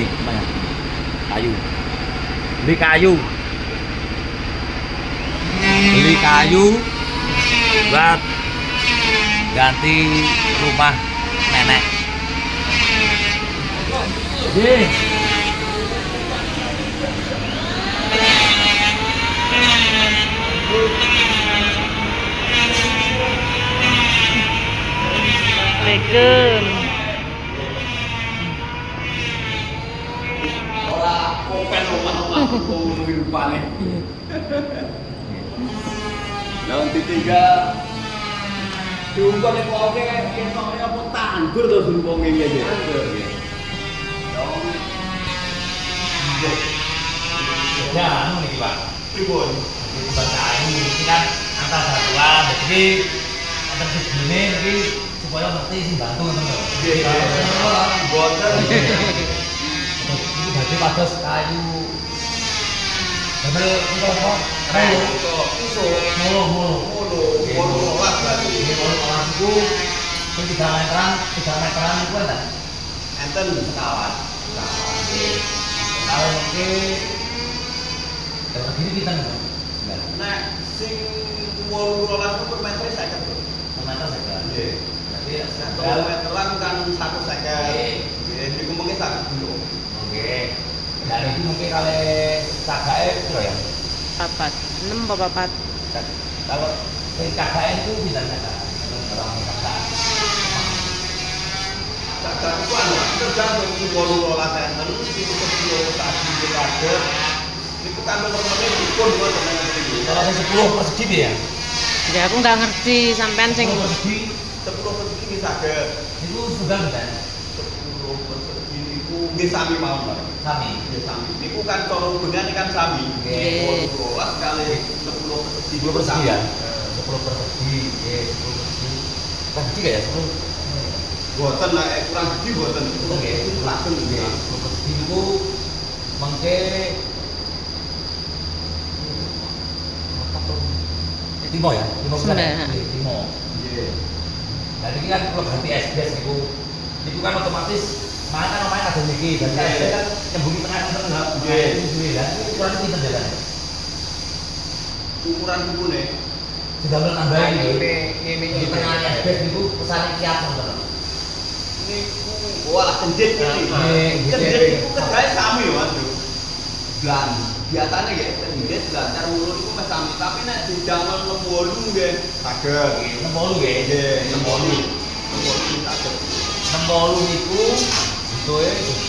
ini namanya. Kayu. Beli kayu. Beli kayu buat ganti rumah nenek. Jadi Legend. Ora kopen omah-omah ngono iki rupane. Lawan tiga diungkon iku oke ketokne apa tanggur to sumpong iki iki. ya anu nih Pak. Pripun? Ini bacaan ini kan antar satuan jadi antar begini jadi supaya ngerti sih bantu teman-teman. Boten. Ini berarti pados kayu. Bener untuk apa? Rel. Iso. Mulu lah berarti. Ini kalau orang itu itu 3 meteran itu kan? Enten sekawan. Kalau mungkin dapat diri kita nih. Nek sing 18 per meter 50 tuh. Meter saja. Nggih. Berarti Nek ya. meteran kan 150. Nggih, niku mungkin 1 kilo. Oke. Dari itu mungkin kalau KKN itu ya. 6 apa 4? Kalau KKN itu bisa orang KKN. Kakak itu anu, tergantung si 18 enten, si 10 tadi di kader. Itu kan nomornya dukun buat teman-teman itu. Kalau ada 10 persegi ya. Ya aku nggak ngerti sampean sing 10 persegi 10 persegi bisa ke itu sudah kan? 10 persegi itu nggih sami mawon. Sami. Nggih sami. Niku kan cara hubungan kan sami. Nggih. 18 kali 10 persegi. 10 persegi ya. 10 persegi, ya 10 persegi. Kan persegi ya 10. Boten lah, kurang gede boten. Oke, Itu langsung ya. nggih. 10 persegi itu mengke Timo ya, Timo bisa Sudah. Timo. Nggih. Nah ini kan kalau ganti SBS itu kan otomatis mana namanya ada lagi dan SBS kan nyembunyi tengah-tengah dan itu ukuran itu jalan Ukuran bubune sudah mulai nambahin gitu ini di tengahnya SBS itu pesannya kiat teman-teman niku walah kenjit iki. Nggih, Kenjit iku kedae sami yo, Mas. Dan biasanya ya kenjit belajar mulu iku meh sami, tapi nek didamel 68 nggih saged. 60 ya Nggih, 68. 68 saged. 60 itu bentuknya